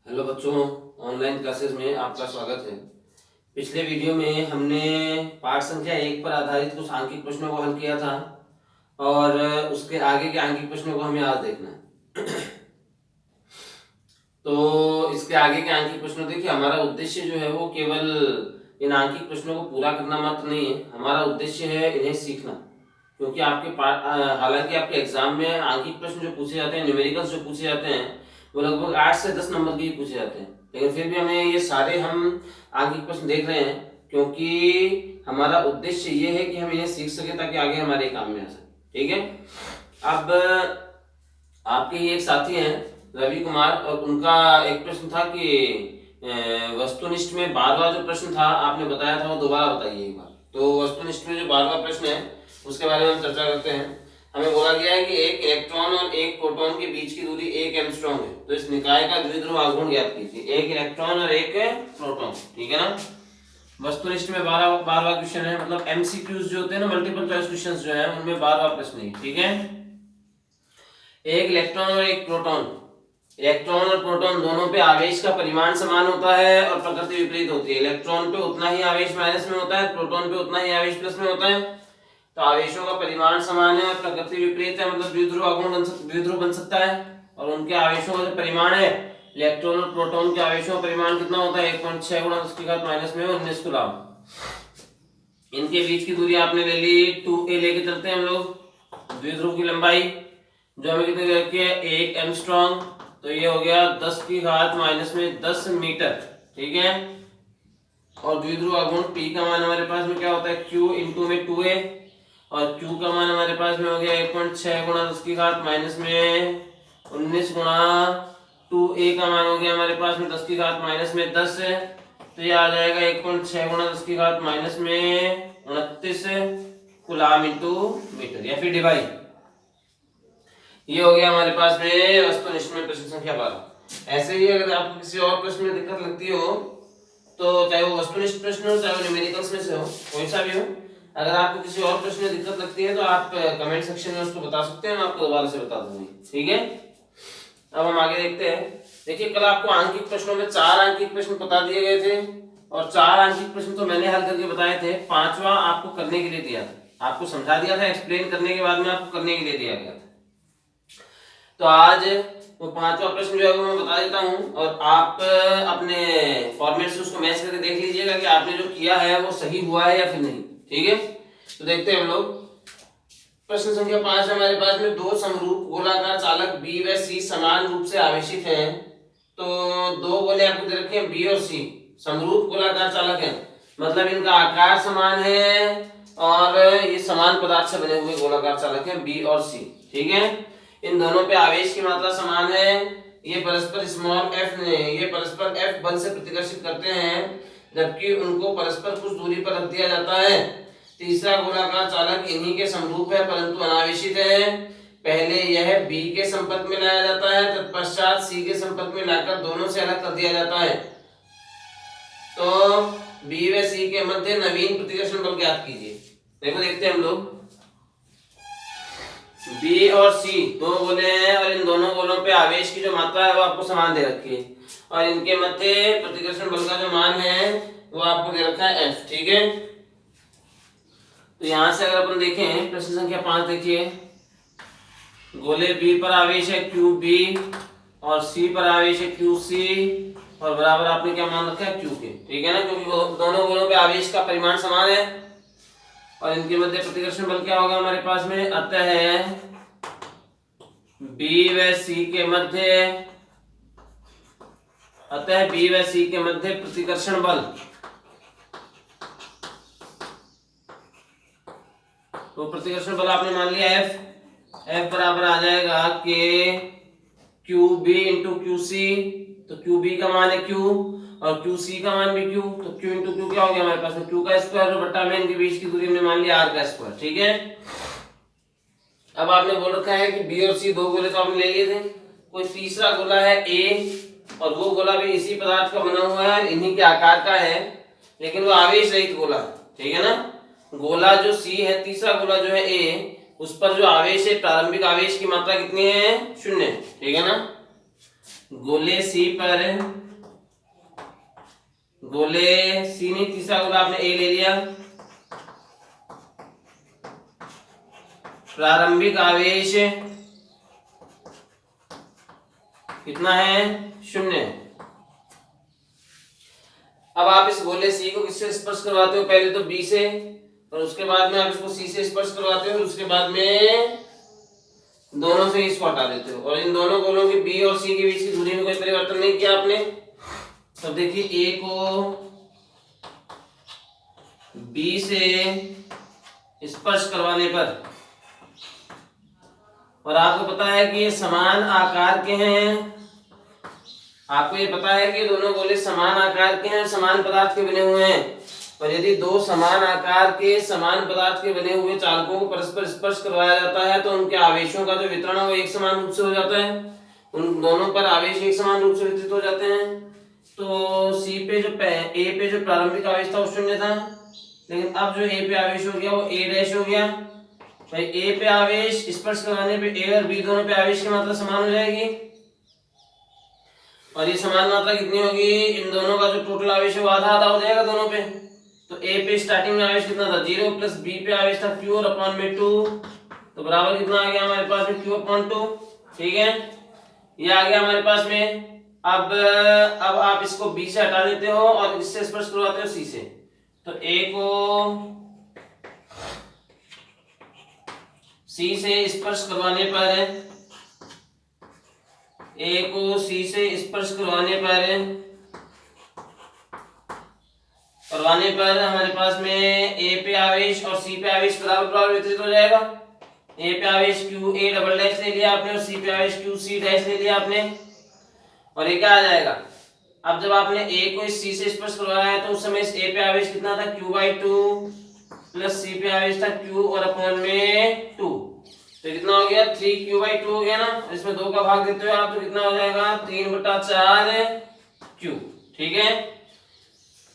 Hello बच्चों, online classes में आपका स्वागत है। पिछले वीडियो में हमने पाठ संख्या 1 पर आधारित कुछ आंकिक प्रश्नों को हल किया था और उसके आगे के आंकिक प्रश्नों को हमें आज देखना है। तो इसके आगे के आंकिक प्रश्नों देखिए, हमारा उद्देश्य जो है वो केवल इन आंकिक प्रश्नों को पूरा करना मात्र नहीं है, हमारा उद्देश्य है इन्हें सीखना। क्योंकि हालांकि आपके एग्जाम में आंकिक प्रश्न जो पूछे जाते हैं, न्यूमेरिकल्स जो पूछे जाते हैं, वो लगभग 8 से 10 नंबर के ही पूछे जाते हैं, लेकिन फिर भी हमें ये सारे हम आंकिक प्रश्न देख रहे हैं क्योंकि हमारा उद्देश्य ये है कि हम इन्हें सीख सके ताकि आगे हमारे काम में आ सके। ठीक है। अब आपके ही एक साथी हैं रवि कुमार, और उनका एक प्रश्न था कि वस्तुनिष्ठ में 12वां जो प्रश्न था आपने बताया था वो दोबारा बताइए एक बार। तो वस्तुनिष्ठ में जो 12वां प्रश्न है उसके बारे में हम चर्चा करते हैं। हमें बोला गया है कि एक इलेक्ट्रॉन और एक प्रोटॉन के बीच की दूरी 1 एंगस्ट्रॉम है, तो इस निकाय का द्विध्रुव आघूर्ण ज्ञात कीजिए। एक इलेक्ट्रॉन और एक प्रोटॉन, ठीक है ना। वस्तुनिष्ठ में 12वां क्वेश्चन है, मतलब एमसीक्यूज जो होते हैं ना, मल्टीपल चॉइस क्वेश्चंस जो है उनमें 12वां प्रश्न है। ठीक है। एक इलेक्ट्रॉन और एक प्रोटॉन, इलेक्ट्रॉन और प्रोटॉन दोनों पे आवेश का परिमाण समान होता है और प्रकृति विपरीत होती है। इलेक्ट्रॉन पे उतना ही आवेश माइनस में होता है, प्रोटॉन पे उतना ही आवेश प्लस में होता है। तो आवेशों का परिमाण समान है और प्रकृति विपरीत है, मतलब द्विध्रुव बन सकता है। और उनके आवेशों का जो परिमाण है, इलेक्ट्रॉन और प्रोटॉन के आवेशों का परिमाण कितना होता है? 1.6 गुणा 10 की घात माइनस में 19 कूलम। इनके बीच की दूरी आपने ले ली 2a, लेके चलते हैं हम लोग। द्विध्रुव की लंबाई जो हमें कितनी रखी है? 1 एंगस्ट्रॉम, तो ये हो गया 10 की घात माइनस में 10 मीटर। ठीक है। और द्विध्रुव आघूर्ण P का मान हमारे पास में क्या होता है? Q इंटू में 2a, और Q का मान हमारे पास में हो गया 1.6 गुणा 10 की घात माइनस में 19 गुणा 2a का मान हो गया हमारे पास में 10 की घात माइनस में 10 है, तो ये आ जाएगा 1.6 गुणा 10 की घात माइनस में 29 कूलम इंटू मीटर, या फिर डिवाइड। ये हो गया हमारे पास में वस्तुनिष्ठ में प्रश्न संख्या 12। ऐसे ही अगर आपको किसी और प्रश्न में दिक्कत लगती हो, तो चाहे वो वस्तुनिष्ठ प्रश्न हो चाहे वो न्यूमेरिकल्स में से हो, कोई सा भी हो, अगर आपको किसी और प्रश्न में दिक्कत लगती है तो आप कमेंट सेक्शन में उसको बता सकते हैं, मैं आपको दोबारा से बता दूंगी। ठीक है। अब हम आगे देखते हैं। देखिए, कल आपको आंकिक प्रश्नों में 4 आंकिक प्रश्न बता दिए गए थे और 4 आंकिक प्रश्न तो मैंने हल करके बताए थे, 5वां आपको करने के लिए दिया था, आपको समझा दिया था, एक्सप्लेन करने के बाद में आपको करने के लिए दिया गया था। तो आज वो 5वां प्रश्न जो है वो मैं बता देता हूं और आप अपने फॉर्मेट से उसको मैच करके देख लीजिएगा कि आपने जो किया है वो सही हुआ है या फिर नहीं। ठीक है। तो देखते हैं हम लोग। प्रश्न संख्या 5 हमारे पास में दो समरूप गोलाकार चालक B व C समान रूप से आवेशित हैं। तो दो गोले आपको दे रखे हैं B और C, समरूप गोलाकार चालक हैं, मतलब इनका आकार समान है और ये समान पदार्थ से बने हुए गोलाकार चालक हैं B और C। ठीक है। इन दोनों पे आवेश की मात्रा समान है, ये परस्पर f बल से प्रतिकर्षित करते हैं, जबकि उनको परस्पर कुछ दूरी पर रख दिया जाता है। तीसरा गोलाकार चालक इन्हीं के समरूप है परंतु अनावेशित है। पहले यह B के संपर्क में लाया जाता है, तत्पश्चात C के संपर्क में लाकर दोनों से अलग कर दिया जाता है। तो B व C के मध्य नवीन प्रतिकर्षण बल ज्ञात कीजिए। देखो, देखते हैं हम लोग। B और C दो गोले हैं और इन दोनों गोलों पे आवेश की जो मात्रा है वो आपको समान दे रखी है और इनके मध्य प्रतिकर्षण बल का जो मान है वो आपको दे रखा है F। ठीक है। तो यहां से अगर अपन देखें प्रश्न संख्या 5, देखिए, गोले B पर आवेश है QB और C पर आवेश है QC और बराबर आपने क्या मान रखा है? Q के। ठीक है ना, क्योंकि दोनों गोलों पे आवेश का परिमाण समान है और इनके मध्य प्रतिकर्षण बल क्या होगा हमारे पास में? अतः B व C के मध्य प्रतिकर्षण बल, तो प्रतिकर्षण बल आपने मान लिया F बराबर आ जाएगा कि QB इंटू QC। तो QB का मान है Q और QC का मान भी Q, तो Q इंटू Q क्या हो गया हमारे पास में? Q का स्क्वायर और बट्टा में इनके बीच की दूरी हमने मान लिया R का स्क्वायर। ठीक है। अब आपने बोल रखा है कि B और C दो गोले तो आपने ले लिए थे, कोई तीसरा गोला है A और वो गोला भी इसी पदार्थ का बना हुआ है, इन्हीं के आकार का है, लेकिन वो आवेश रहित गोला है। ठीक है ना। गोला जो C है, तीसरा गोला जो है A, उस पर जो आवेश है, प्रारंभिक आवेश की मात्रा कितनी है? 0। ठीक है ना। गोले सी पर, गोले सी नहीं, तीसरा गोला आपने ए ले लिया, प्रारंभिक आवेश कितना है, 0। अब आप इस गोले सी को किससे स्पर्श करवाते हो, पहले तो बी से, और उसके बाद में आप इसको सी से स्पर्श करवाते हो, उसके बाद में दोनों से इसको हटा देते हो, और इन दोनों गोलों की बी और सी के बीच की दूरी में कोई परिवर्तन नहीं किया आपने। तब देखिए ए को बी से स्पर्श करवाने पर, और आपको पता है कि ये समान आकार के हैं, आपको ये पता है कि दोनों गोले समान आकार के हैं, समान पदार्थ के बने हुए हैं, और यदि दो समान आकार के समान पदार्थ के बने हुए चालकों को परस्पर स्पर्श करवाया जाता है तो उनके आवेशों का जो वितरण है वो एक समान रूप से हो जाता है, उन दोनों पर आवेश एक समान रूप से वितरित हो जाते हैं। तो सी पे जो ए पे जो प्रारंभिक आवेश था वो 0 था, लेकिन अब जो ए पे आवेश हो गया वो ए डैश हो गया। भाई ए पे आवेश स्पर्श करवाने पे ए और बी दोनों पे आवेश की मात्रा समान हो जाएगी, और ये समान मात्रा कितनी होगी, इन दोनों का जो टोटल आवेश है वो आधा आधा हो जाएगा दोनों पे। तो ए पे स्टार्टिंग में आवेश कितना था 0, प्लस बी पे आवेश था q और अपॉन में 2, तो बराबर कितना आ गया हमारे पास में q अपॉन 2। ठीक है, ये आ गया हमारे पास में। अब आप इसको b से हटा देते हो और इससे स्पर्श करवाते हो c से, तो a को c से स्पर्श करवाने पर, ए को सी से स्पर्श करवाने पर हमारे पास में ए पे आवेश और सी पे आवेश बराबर बराबर वितरित हो जाएगा। ए पे आवेश क्यू ए डबल डैश ले लिया आपने और सी पे आवेश क्यू सी डैश ले लिया आपने, और ये क्या आ जाएगा, अब जब आपने ए को इस सी से स्पर्श करवाया है तो उस समय इस ए पे आवेश कितना था q/2 प्लस सी पे आवेश था q और अपॉन में 2, तो कितना हो गया 3q/2 हो गया ना, इसमें 2 का भाग देते हो आप तो कितना हो जाएगा 3/4q। ठीक है,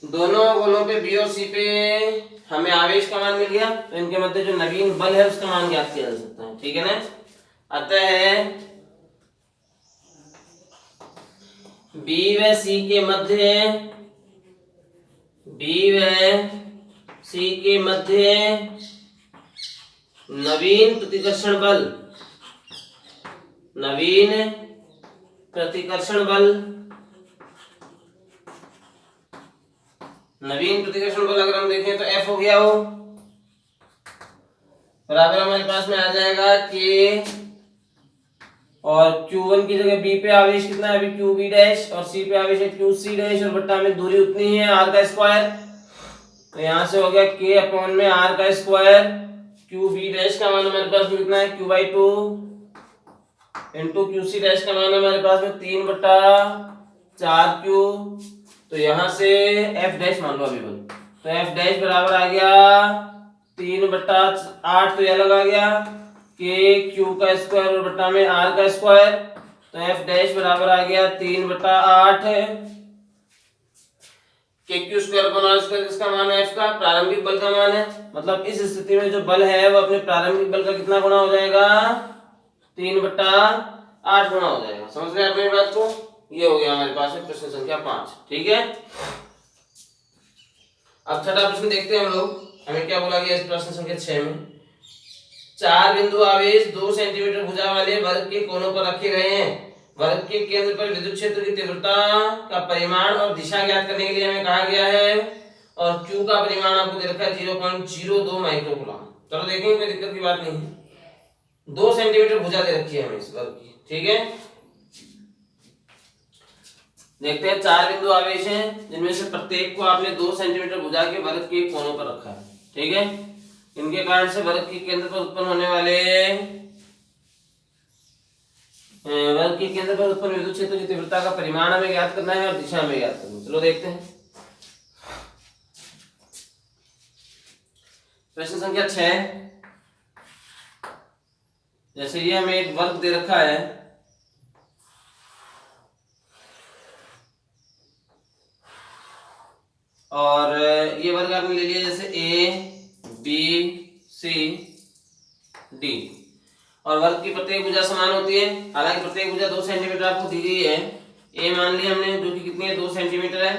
दोनों गोलों पे बी और सी पे हमें आवेश का मान मिल गया, तो इनके मध्य जो नवीन बल है उसका मान ज्ञात किया जा सकता है। ठीक है ना, अतः बी व सी के मध्य नवीन प्रतिकर्षण बल अगर हम देखें तो F हो गया हो, बराबर हमारे पास में आ जाएगा K, और Q1 की जगह B पे आवेश कितना है अभी QB डैश, और C पे आवेश है QC डैश, और बट्टा में दूरी उतनी है R का स्क्वायर, तो यहां से हो गया K अपॉन में R का स्क्वायर, QB डैश का मान हमारे पास में कितना है q/2 इंटू QC डैश का मान हमारे पास में 3/4q, तो यहां से F डैश मान लो अभी बल, तो F डैश बराबर आ गया 3/8, तो यह अलग आ गया K Q का स्क्वायर और बट्टा में R का स्क्वायर, तो F डैश बराबर आ गया 3/8 KQ square upon R square, इसका मान है F का प्रारंभिक बल का मान है, मतलब इस स्थिति में जो बल है वो अपने प्रारंभिक बल का कितना गुना हो जाएगा 3/8 गुना हो जाएगा। समझ गए आपने बात को, ये हो गया हमारे पास में प्रश्न संख्या 5। ठीक है, अब छठा प्रश्न देखते हैं हम लोग, हमें क्या बोला गया इस प्रश्न संख्या 6 में, 4 बिंदु आवेश 2 सेंटीमीटर भुजा वाले वर्ग के कोनों पर रखे गए हैं, वर्ग के केंद्र पर विद्युत क्षेत्र की तीव्रता का परिमाण और दिशा ज्ञात करने के लिए हमें कहा गया है, और Q का परिमाण आपको दे रखा है 0.02 माइक्रोकूलम। चलो देखेंगे, कोई दिक्कत की बात नहीं है, 2 सेंटीमीटर भुजा दे रखी है हमें इस वर्ग की। ठीक है, देखते हैं 4 बिंदु आवेश हैं जिनमें से प्रत्येक को आपने 2 सेंटीमीटर भुजा के वर्ग के कोनों पर रखा है। ठीक है, इनके कारण से वर्ग के केंद्र पर उत्पन्न होने वाले वर्ग के केंद्र पर उत्पन्न विद्युत क्षेत्र की तीव्रता का परिमाण हमें ज्ञात करना है और दिशा हमें ज्ञात करनी है। चलो देखते हैं प्रश्न संख्या 6। जैसे ये हमें एक वर्ग दे रखा है, और ये वर्ग आपने ले लिया जैसे A B C D, और वर्ग की प्रत्येक भुजा समान होती है, हालांकि प्रत्येक भुजा 2 सेंटीमीटर आपको दी गई है, ए मान लिया हमने, जो कि कितनी है 2 सेंटीमीटर है।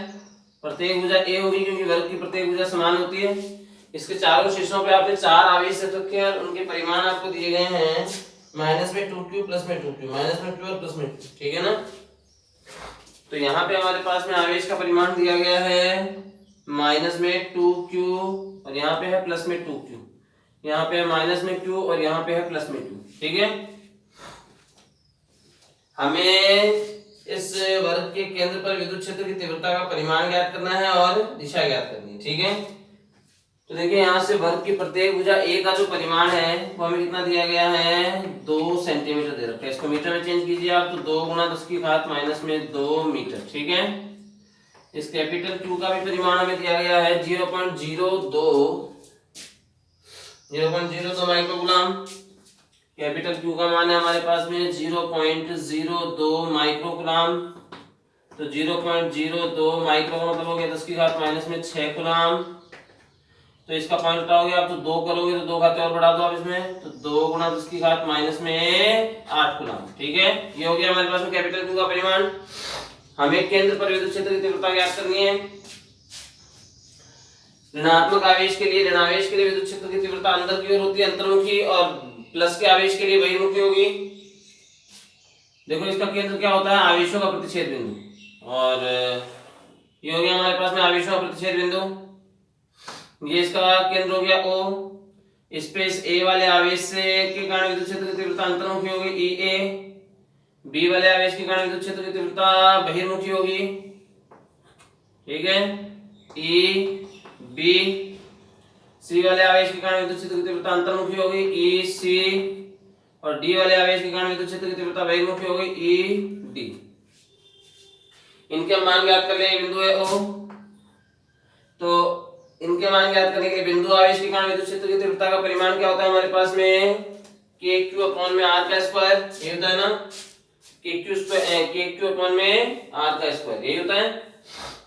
प्रत्येक भुजा ए होगी क्योंकि वर्ग की प्रत्येक भुजा समान होती है। इसके चारों शीर्षों पे आपने 4 आवेश रख रखे हैं और उनके परिमाण आपको दिए गए हैं माइनस में 2q प्लस में 2q, माइनस में 2 और प्लस में 2, ठीक है ना। तो यहाँ पे हमारे पास में आवेश का परिमाण दिया गया है माइनस में 2q और यहाँ पे है प्लस में 2q, यहाँ पे है माइनस में q और यहाँ पे है प्लस में 2, ठीक है। हमें इस वर्ग के केंद्र पर विद्युत क्षेत्र की तीव्रता का परिमाण ज्ञात करना है और दिशा ज्ञात करनी है, ठीक है। तो देखिए यहाँ से वर्ग की प्रत्येक भुजा ए का जो परिमाण है वो हमें कितना दिया गया है 2 सेंटीमीटर दे रखा है। इसको मीटर में चेंज कीजिए आप, तो 2 गुणा 10 की घात माइनस में 2 मीटर, ठीक है। इस कैपिटल Q का भी परिमाण हमें दिया गया है 0.02 माइक्रोकूलम। कैपिटल Q का मान है हमारे पास में 0.02 माइक्रोकूलम। तो 0.02 माइक्रोकूलम मतलब हो गया 10 की घात माइनस में 6 कूलम। तो इसका पॉइंट उठाओगे आप तो 2 करोगे तो 2 घातें और बढ़ा दो आप इसमें, तो 2 गुणा 10 की घात माइनस में 8 कूलम, ठीक है। ये हो गया हमारे पास में कैपिटल Q का परिमाण। हमें केंद्र पर विद्युत क्षेत्र की तीव्रता ज्ञात करनी है। ऋणात्मक आवेश के लिए, ऋण आवेश के लिए विद्युत क्षेत्र की तीव्रता अंदर की ओर होती है अंतर्मुखी, और प्लस के आवेश के लिए बहिर्मुखी होगी। देखो इसका केंद्र क्या होता है आवेशों का प्रतिच्छेद बिंदु, और ये हो गया हमारे पास में आवेशों का प्रतिच्छेद बिंदु। ये इसका केंद्र हो गया O। स्पेस ए वाले आवेश से के कारण विद्युत क्षेत्र की तीव्रता अंतर्मुखी होगी EA। बी वाले आवेश के कारण विद्युत क्षेत्र की तीव्रता बहिर्मुखी होगी, ठीक है, EB। सी वाले आवेश के कारण विद्युत क्षेत्र की तीव्रता अंतर्मुखी होगी EC, और डी वाले आवेश के कारण विद्युत क्षेत्र की तीव्रता बहिर्मुखी होगी ED। इनके मान ज्ञात कर लें, बिंदु है O। तो इनके मान ज्ञात करने के लिए बिंदु आवेश के कारण विद्युत क्षेत्र की तीव्रता का परिमाण क्या होता है हमारे पास में KQ अपॉन में R का स्क्वायर, ये होता है ना, KQ अपॉन में R का स्क्वायर, यही होता है।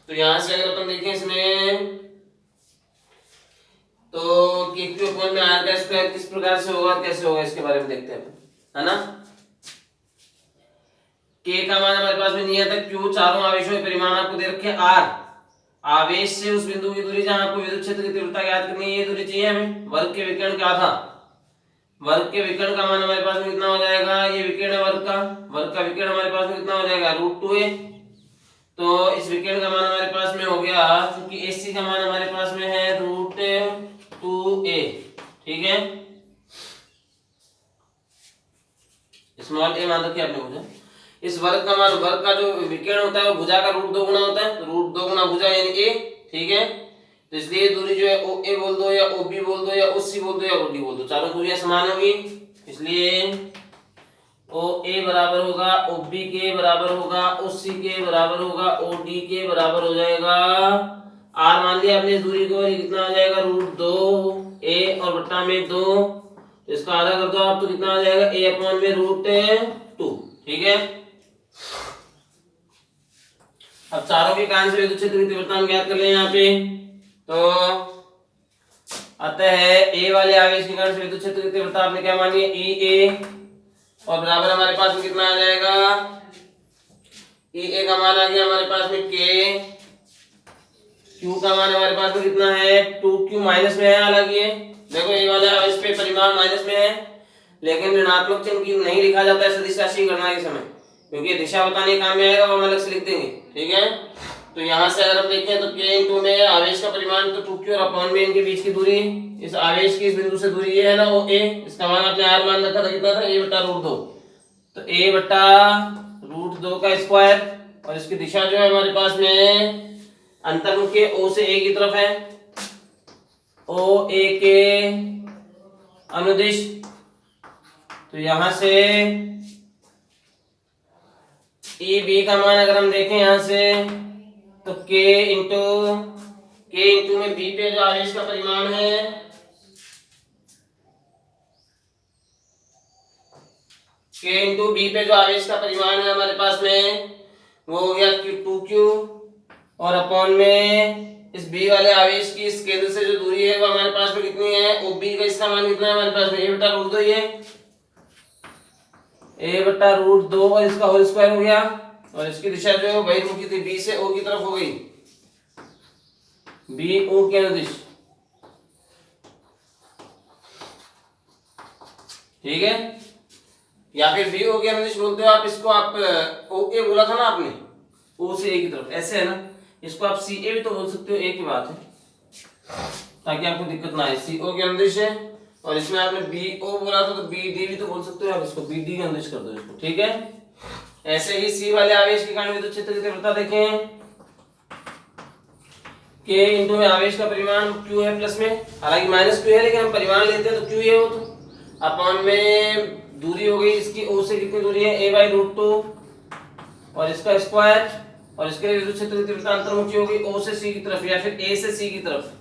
तो यहां से अगर अपन देखें इसमें तो KQ अपॉन में R का स्क्वायर किस प्रकार से होगा, कैसे होगा, इसके बारे में देखते हैं, है ना। K का मान हमारे पास में नहीं आता, Q चारों आवेशों के परिमाण आपको दे रखे हैं, R आवेश से उस बिंदु की दूरी जहां आपको विद्युत क्षेत्र की तीव्रता ज्ञात करनी है, ये दूरी चाहिए हमें। वर्ग के विकर्ण क्या था, वर्ग के विकर्ण का मान हमारे पास में कितना हो जाएगा, ये विकर्ण है वर्ग का विकर्ण हमारे पास में कितना हो जाएगा √2a। तो इस विकर्ण का मान हमारे पास में हो गया, क्योंकि AC का मान हमारे पास में है √2a, ठीक है, स्मॉल a मान रखिए आपने मुझे। इस वर्ग का मान, वर्ग का जो विकर्ण होता है वो भुजा का √2 गुना होता है, तो √2 गुना भुजा यानी a, ठीक है। तो इसलिए दूरी जो है OA बोल दो या OB बोल दो या OC बोल दो या OD बोल दो, चारों दूरियां समान होगी। इसलिए OA बराबर होगा OB के बराबर होगा OC के बराबर होगा OD के बराबर हो जाएगा R मान लिया अपने दूरी को, ये कितना आ जाएगा √2a और बट्टा में 2, तो इसका आधा कर दो आप तो कितना आ जाएगा a अपॉन में √2, ठीक है। अब चारों के कारण से विद्युत क्षेत्र की तीव्रता हम ज्ञात कर ले यहाँ पे। तो अतः ए वाले आवेश के कारण से विद्युत क्षेत्र की तीव्रता आपने क्या मानी है EA, और बराबर हमारे पास में कितना आ जाएगा, EA का मान आ गया हमारे पास में K, Q का मान हमारे पास में कितना है 2Q, माइनस में है, हालांकि ये देखो ए वाले आवेश पे परिमाण माइनस में है, लेकिन ऋणात्मक चिन्ह की नहीं लिखा जाता है सदिश राशि गणना के समय, क्योंकि दिशा बताने काम में आएगा, वो हम अलग से लिख देंगे, ठीक है। तो यहाँ से अगर हम देखें तो K इंटू में आवेश का परिमाण तो 2Q और अपॉन में इनके बीच की दूरी, इस आवेश की इस बिंदु से दूरी ये है ना, वो A, इसका मान आपने R मान रखा था, कितना था A बटा √2, तो A बटा √2 का स्क्वायर, और इसकी दिशा जो है हमारे पास में अंतर्मुखी O से A की तरफ है, OA के अनुदिश। तो यहाँ से EB का मान अगर हम देखें यहाँ से तो K इंटू में B पे जो आवेश का परिमाण है K इंटू B पे जो आवेश का परिमाण है हमारे पास में वो हो गया 2Q, और अपॉन में इस B वाले आवेश की इस केंद्र से जो दूरी है वो हमारे पास में कितनी है OB का, इसका मान कितना है हमारे पास में A बटा √2, ये A बटा √2 और इसका होल स्क्वायर हो गया, और इसकी दिशा जो है वो बहिर्मुखी थी, बी से ओ की तरफ हो गई, बी ओ के अनुदिश, ठीक है, या फिर बी ओ के अनुदिश बोलते हो आप इसको, आप ओ ए बोला था ना आपने, ओ से ए की तरफ, ऐसे है ना, इसको आप सी ए भी तो बोल सकते हो, एक ही बात है, ताकि आपको दिक्कत ना आए। सी ओ के अनुदिश है, और इसमें आपने बी ओ बोला था तो बी डी भी तो बोल सकते हो आप इसको, बी डी के अनुदिश कर दो इसको, ठीक है। ऐसे ही सी वाले आवेश के कारण विद्युत क्षेत्र की तीव्रता देखें, के इंटू में आवेश का परिमाण क्यू है प्लस में, हालांकि माइनस क्यू है लेकिन हम परिमाण लेते हैं तो क्यू है वो, तो अपॉन में दूरी हो गई इसकी ओ से कितनी दूरी है, a/√2 और इसका स्क्वायर, और इसके लिए विद्युत क्षेत्र की तीव्रता अंतर्मुखी होगी ओ से सी की तरफ या फिर ए से सी की तरफ,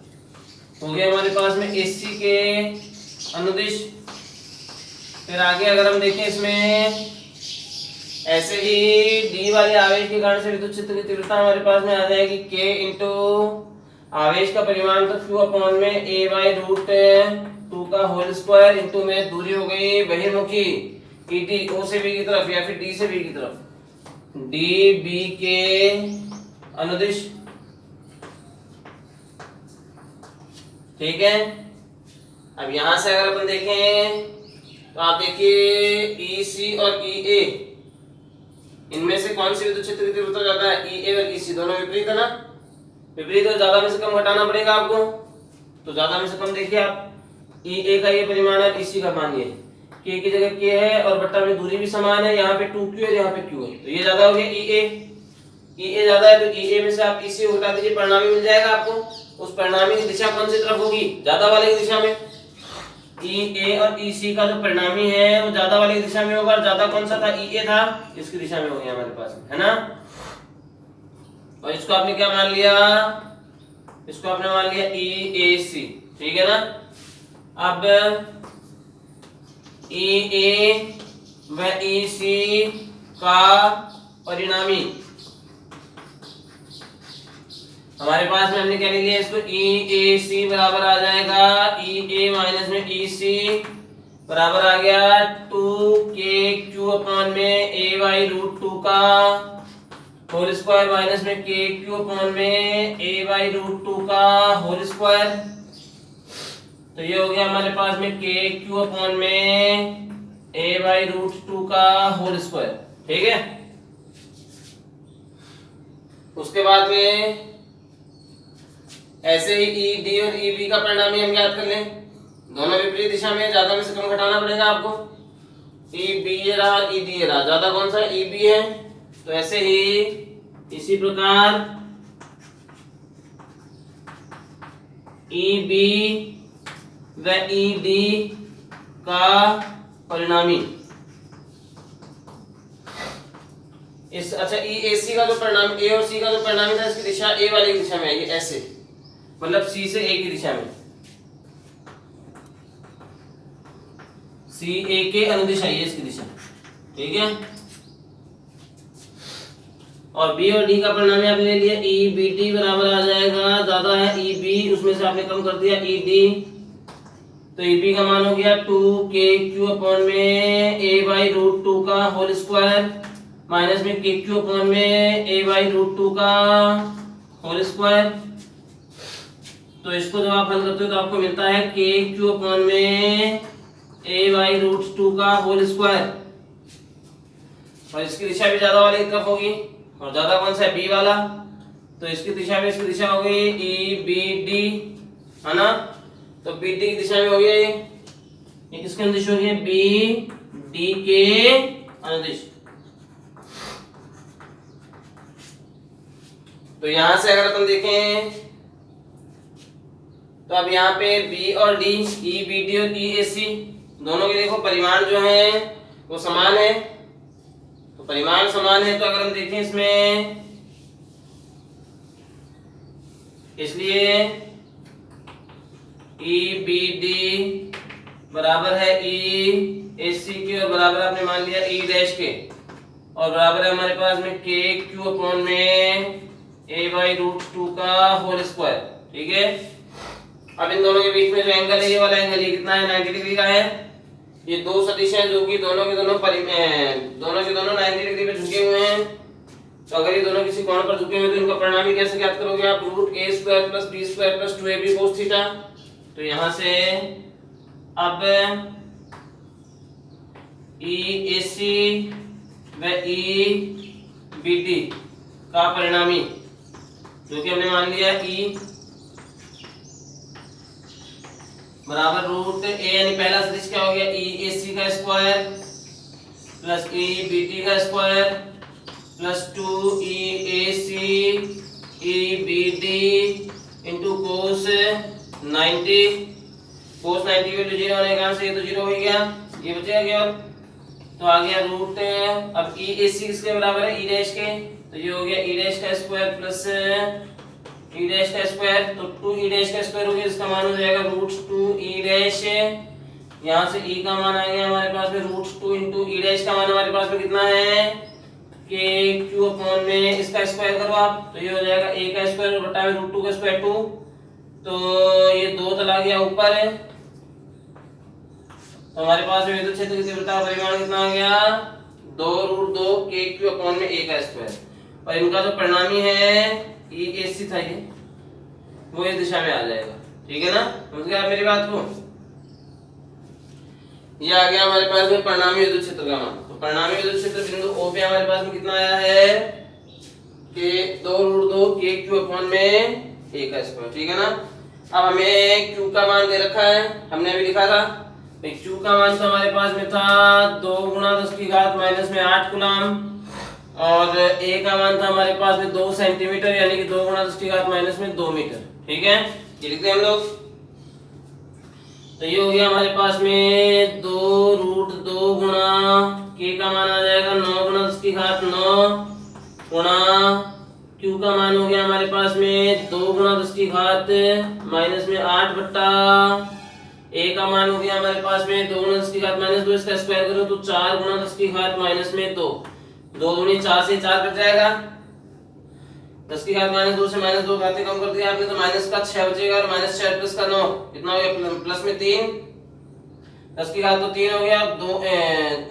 हो गया हमारे पास में एसी के अनुदिश। फिर आगे अगर हम देखें इसमें ऐसे ही डी वाले आवेश के कारण से विद्युत क्षेत्र की तीव्रता हमारे पास में आ जाएगी के इंटू आवेश का परिमाण तो क्यू अपॉन में a/√2 का होल स्क्वायर इंटू में दूरी हो गई बहिर्मुखी ईटी ओ से बी की तरफ या फिर डी से बी की तरफ, डी बी के अनुदिश, ठीक है। अब यहां से अगर अपन देखें तो आप देखिए ई सी और ई ए, इनमें से कौन सी विद्युत क्षेत्र की तीव्रता ज्यादा है, ई ए और ई सी दोनों विपरीत है ना, विपरीत है, ज्यादा में से कम घटाना पड़ेगा आपको, तो ज्यादा में से कम देखिए आप, ई ए का ये परिमाण है, ई सी का मानिए के की जगह के है और बट्टा में दूरी भी समान है, यहाँ पे 2q है यहाँ पे q है, तो ये ज्यादा हो गया ई ए ज्यादा है, तो ई ए में से आप ई सी हटा दीजिए, परिणामी मिल जाएगा आपको। उस परिणामी की दिशा कौन सी तरफ होगी, ज्यादा वाले की दिशा में, ई ए और ई सी का जो परिणामी है वो ज्यादा वाले की दिशा में होगा, और ज्यादा कौन सा था, ई ए था, इसकी दिशा में हो गया हमारे पास, है ना। और इसको आपने क्या मान लिया, इसको आपने मान लिया ई ए सी, ठीक है ना। अब ई ए व ई सी का परिणामी हमारे पास में हमने क्या ले लिया इसको, ई ए सी बराबर आ जाएगा ई ए माइनस में ई सी बराबर आ गया 2k/q अपॉन में a/√2 का होल स्क्वायर माइनस में k/q अपॉन में a/√2 का होल स्क्वायर, तो ये हो गया हमारे पास में k/q अपॉन में a/√2 का होल स्क्वायर, ठीक है। उसके बाद में ऐसे ही ई डी और ई बी का परिणामी हम याद कर लें, दोनों विपरीत दिशा में, ज्यादा में से कम घटाना पड़ेगा आपको, ई बी ये रहा, ई डी ये रहा, ज्यादा कौन सा है, ई बी है, तो ऐसे ही इसी प्रकार ई बी व ई डी का परिणामी इस, अच्छा ई ए सी का जो परिणाम, ए और सी का जो परिणामी था, इसकी दिशा ए वाले की दिशा में आएगी, ऐसे मतलब सी से ए की दिशा में, सी ए के अनुदिश आई है इसकी दिशा, ठीक है। और बी और डी का परिणामी आपने ले लिया, ई बी डी बराबर आ जाएगा, ज्यादा है ई बी, उसमें से आपने कम कर दिया ई डी, तो ई बी का मान हो गया 2k/q अपॉन में a/√2 का होल स्क्वायर माइनस में k/q अपॉन में a/√2 का होल स्क्वायर, तो इसको जब आप हल करते हो तो आपको मिलता है k/q अपॉन में a/√2 का होल स्क्वायर, और इसकी दिशा भी ज्यादा वाली की तरफ होगी, और ज्यादा कौन सा है, बी वाला, तो इसकी दिशा में, इसकी दिशा हो गई ई बी डी, है ना, तो बी डी की दिशा में हो गया ये किसके अनुदिश हो गया, बी डी के अनुदिश। तो यहां से अगर अपन देखें तो अब यहाँ पे बी और डी, ई बी डी और ई ए सी दोनों के देखो परिमाण जो है वो समान है, तो परिमाण समान है, तो अगर हम देखें इसमें, इसलिए ई बी डी बराबर है ई ए सी के, और बराबर आपने मान लिया ई डैश के, और बराबर है हमारे पास में k/q अपॉन में a/√2 का होल स्क्वायर, ठीक है। अब इन दोनों के बीच में जो एंगल है, ये वाला एंगल ये कितना है, 90 डिग्री का है। ये दो सदिश हैं जो कि दोनों के दोनों 90 डिग्री पे झुके हुए हैं, तो अगर ये दोनों किसी कोण पर झुके हुए तो इनका परिणामी कैसे ज्ञात करोगे आप? Root A square plus B square plus 2ab cos theta. तो यहां से अब EAC व EBD का परिणामी जो कि हमने मान लिया E बराबर रूट ए, यानी पहला सदिश क्या हो गया? EAC का स्क्वायर प्लस EBD का square plus 2EAC EBD into cos 90। कोस 90 की वैल्यू 0 होने का से ये तो 0 हो गया, ये बचेगा क्या? तो आ गया रूट, अब EAC किसके बराबर है? E डैश के, तो ये हो गया E डैश का स्क्वायर प्लस E डैश का स्क्वायर, तो 2E डैश का स्क्वायर हो गया, इसका मान हो जाएगा रूट 2E डैश। यहाँ से E का मान आ गया हमारे पास में रूट 2 इंटू E डैश का मान हमारे पास में कितना है कि Q अपॉन में इसका स्क्वायर करो आप, तो ये हो जाएगा A का स्क्वायर बटा में रूट 2 का स्क्वायर 2, तो ये 2 चला गया ऊपर है, तो हमारे पास में विद्युत क्षेत्र की तीव्रता का परिमाण कितना आ गया? 2 रूट 2 KQ अपॉन में A का स्क्वायर, और इनका जो परिणामी है EAC था ये, वो इस दिशा में आ जाएगा। ठीक है ना, समझ गए आप मेरी बात को? ये आ गया हमारे पास में परिणामी विद्युत क्षेत्र का मान। तो परिणामी विद्युत क्षेत्र बिंदु O पे हमारे पास में कितना आया है कि 2 रूट 2 KQ अपॉन में A का स्क्वायर। ठीक है ना, अब हमें Q का मान दे रखा है, हमने अभी लिखा था Q का मान तो हमारे पास में था 2 गुणा 10 की घात माइनस में 8 कूलम, और A का मान था हमारे पास में 2 सेंटीमीटर, यानी कि 2 गुणा 10 की घात माइनस में 2 मीटर। ठीक है, ये लिखते हैं हम लोग। तो ये हो गया हमारे पास में 2 रूट 2 गुणा K का मान आ जाएगा 9 गुणा 10 की घात 9 गुणा Q का मान हो गया हमारे पास में 2 गुणा 10 की घात माइनस में 8 बट्टा A का मान हो गया हमारे पास में 2 गुणा 10 की घात माइनस 2, इसका स्क्वायर करो तो 4 गुणा 10 की घात माइनस में 2, 2 दूनी 4 से 4 कट जाएगा, 10 की घात माइनस 2 से माइनस 2 घातें कम कर दिया आपने, तो माइनस का 6 बचेगा, और माइनस 6 प्लस का 9 कितना हो गया? प्लस में 3, 10 की घात तो 3 हो गया,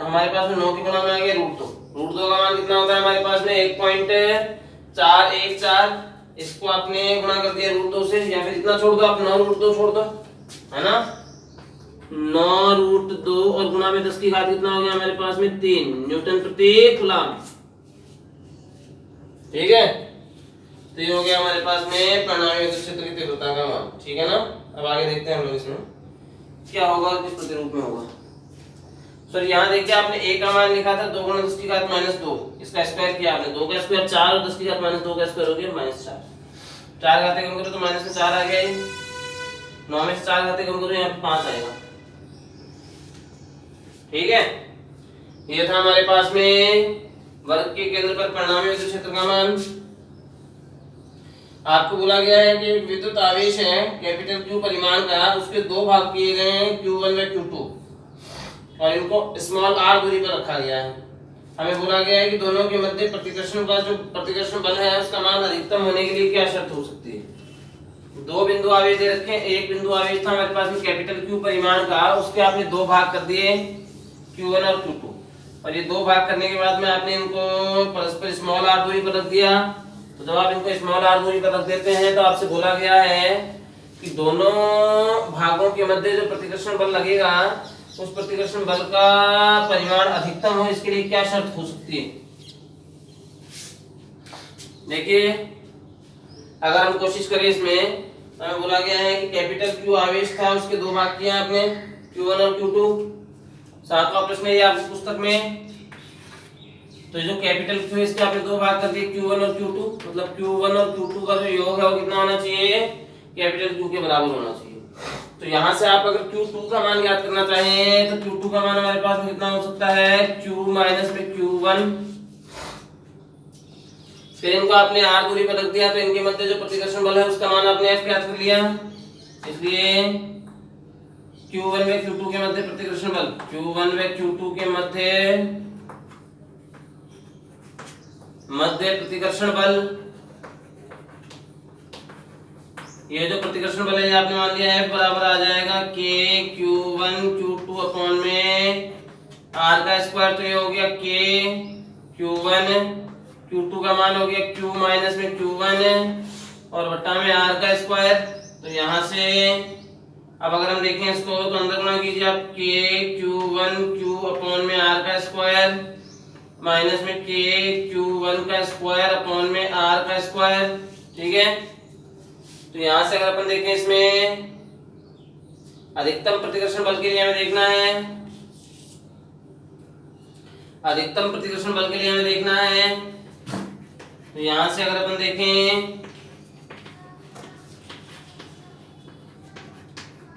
हमारे पास में 9 की गुणा में आ गया रूट 2। रूट 2 का मान कितना होता है हमारे पास में? 1.414, इसको आपने गुणा कर दिया रूट 2 से, या फिर इतना छोड़ दो आप, 9 रूट 2 छोड़ दो, है ना, 9 रूट 2 और गुणा में 10 की घात कितना हो गया हमारे पास में? 3 न्यूटन प्रति कूलम। ठीक है, तो ये हो गया हमारे पास में परिणामी विद्युत क्षेत्र की तीव्रता का मान। ठीक है ना, अब आगे देखते हैं हम लोग इसमें क्या होगा, किस प्रतिरूप में होगा। सर यहाँ देखिए आपने A का मान लिखा था 2 गुणा 10 की घात माइनस 2, इसका स्क्वायर किया आपने, 2 का स्क्वायर 4 और 10 की घात माइनस 2 का स्क्वायर हो गया माइनस 4, 4 घातें कम करो तो माइनस में 4 आ गया, 9 में से 4 घातें कम करो यहाँ पे 5 आएगा। ठीक है, ये था हमारे पास में वर्ग के केंद्र पर परिणामी विद्युत क्षेत्र का मान। आपको बोला गया है कि विद्युत आवेश है कैपिटल Q परिमाण का, उसके दो भाग किए गए हैं Q1 व Q2, और इनको स्मॉल r दूरी पर रखा गया है। हमें बोला गया है कि दोनों के मध्य प्रतिकर्षण का जो प्रतिकर्षण बल है उसका मान अधिकतम होने के लिए क्या शर्त हो सकती है? 2 बिंदु आवेश दे रखे हैं, एक बिंदु आवेश था हमारे पास में कैपिटल Q परिमाण का, उसके आपने 2 भाग कर दिए Q1 और Q2, और ये 2 भाग करने के बाद में आपने इनको परस्पर स्मॉल r दूरी पर रख दिया। तो जब आप इनको स्मॉल r दूरी पर रख देते हैं तो आपसे बोला गया है कि दोनों भागों के मध्य जो प्रतिकर्षण बल लगेगा उस प्रतिकर्षण बल का परिमाण अधिकतम हो, इसके लिए क्या शर्त हो सकती है? देखिए अगर हम कोशिश करें इसमें, तो हमें बोला गया है कि कैपिटल Q आवेश था, उसके 2 भाग किए आपने Q1 और Q2, 7वां प्रश्न है ये आपकी पुस्तक में। तो जो कैपिटल Q है इसके आपने 2 भाग कर दिए Q1 और Q2, मतलब Q1 और Q2 का जो योग है वो कितना होना चाहिए? कैपिटल Q के बराबर होना चाहिए। तो यहाँ से आप अगर Q2 का मान ज्ञात करना चाहें तो Q2 का मान हमारे पास में कितना हो सकता है? Q माइनस में Q1, फिर इनको आपने r दूरी पर रख दिया तो इनके मध्य जो प्रतिकर्षण बल है उसका मान आपने F ज्ञात कर लिया, इसलिए Q1 व Q2 के मध्य प्रतिकर्षण बल, Q1 व Q2 के मध्य प्रतिकर्षण बल, ये जो प्रतिकर्षण बल है ये आपने मान लिया है बराबर आ जाएगा K Q1 Q2 अपॉन में r का स्क्वायर, तो ये हो गया K Q1 Q2 का मान हो गया Q माइनस में Q1 और बट्टा में R का स्क्वायर। तो यहाँ से अब अगर हम देखें इसको तो अंदर गुणा कीजिए आप K Q1 Q अपॉन में R का स्क्वायर माइनस में K Q1 का स्क्वायर अपॉन में R का स्क्वायर। ठीक है, तो यहाँ से अगर अपन देखें इसमें अधिकतम प्रतिकर्षण बल के लिए हमें देखना है, अधिकतम प्रतिकर्षण बल के लिए हमें देखना है। तो यहां से अगर अपन देखें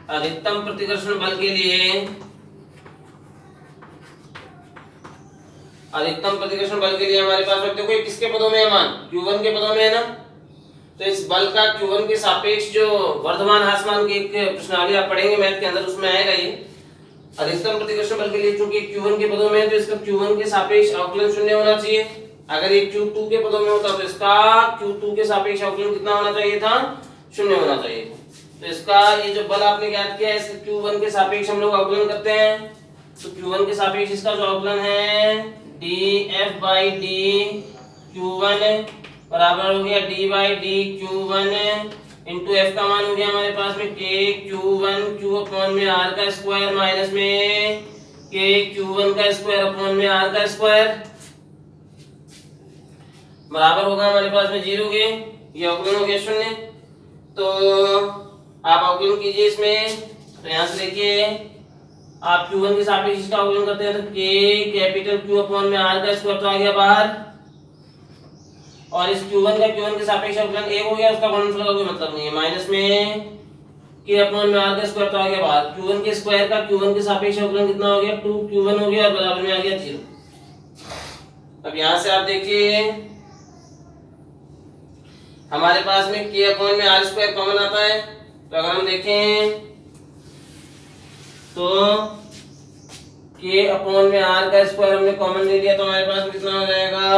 अधिकतम प्रतिकर्षण बल के लिए, अधिकतम प्रतिकर्षण बल के लिए हमारे पास देखो ये किसके पदों में है, मान Q1 के पदों में है ना। तो इस बल का Q1 के सापेक्ष जो वर्धमान ह्रासमान की एक प्रश्नावली आप पढ़ेंगे मैथ के अंदर, उसमें आएगा ये अधिकतम प्रतिकर्षण बल के लिए। चूंकि Q1 के पदों में है तो इसका Q1 के सापेक्ष अवकलन शून्य होना चाहिए। अगर ये Q2 के पदों में होता तो इसका Q2 के सापेक्ष अवकलन कितना होना चाहिए था, शून्य होना चाहिए था। तो इसका ये जो बल आपने ज्ञात किया है इसके Q1 के सापेक्ष हम लोग अवकलन करते हैं। तो Q1 के सापेक्ष इसका जो अवकलन है dF by d Q1 बराबर हो गया d by d Q1 into F का मान हो गया हमारे पास में K Q1 Q अपॉन में R का स्क्वायर माइनस में K Q1 का स्क्वायर अपॉन में R का स्क्वायर बराबर होगा हमारे पास में 0 के, ये अवकलन हो गया 0। तो आप अवकलन कीजिए इसमें। तो यहाँ से देखिए आप Q1 के सापेक्ष इसका अवकलन करते हैं तो K कैपिटल Q अपॉन में R का स्क्वायर तो आ गया बाहर, और इस Q1 का Q1 के सापेक्ष अवकलन 1 हो गया, उसका गुणनफल का कोई मतलब नहीं है, माइनस में K अपॉन में R का स्क्वायर तो आ गया बाहर। Q1 के स्क्वायर का Q1 के सापेक्ष अवकलन कितना हो गया 2Q1 हो गया और बराबर में आ गया 0। अब यहाँ से आप देखिए हमारे पास में K अपॉन में R स्क्वायर कॉमन आता है। तो अगर हम देखें तो K अपॉन में R का स्क्वायर हमने कॉमन ले लिया तो हमारे पास कितना हो जाएगा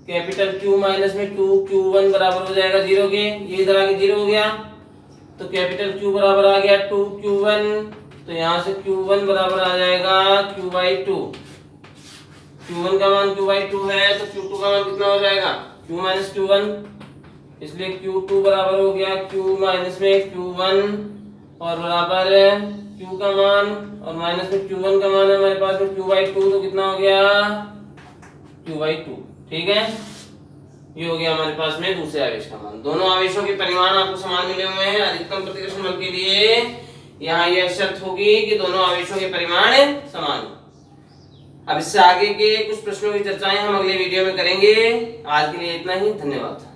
कैपिटल Q माइनस में 2Q1 बराबर हो जाएगा 0 के, ये इधर आके 0 हो गया। तो कैपिटल Q बराबर आ गया 2Q1, तो यहाँ से Q1 बराबर आ जाएगा Q by 2। Q1 का मान Q by 2 है तो Q2 का मान कितना हो जाएगा Q माइनस Q1, इसलिए Q2 बराबर हो गया Q माइनस में Q1 और बराबर Q का मान और माइनस में Q1 का मान है हमारे पास में Q by 2, तो कितना हो गया Q by 2। ठीक है, ये हो गया हमारे पास में दूसरे आवेश का मान। दोनों आवेशों के परिमाण आपको समान मिले हुए हैं। अधिकतम प्रतिकर्षण बल के लिए यहाँ यह शर्त होगी कि दोनों आवेशों के परिमाण समान। अब इससे आगे के कुछ प्रश्नों की चर्चाएं हम अगले वीडियो में करेंगे। आज के लिए इतना ही, धन्यवाद।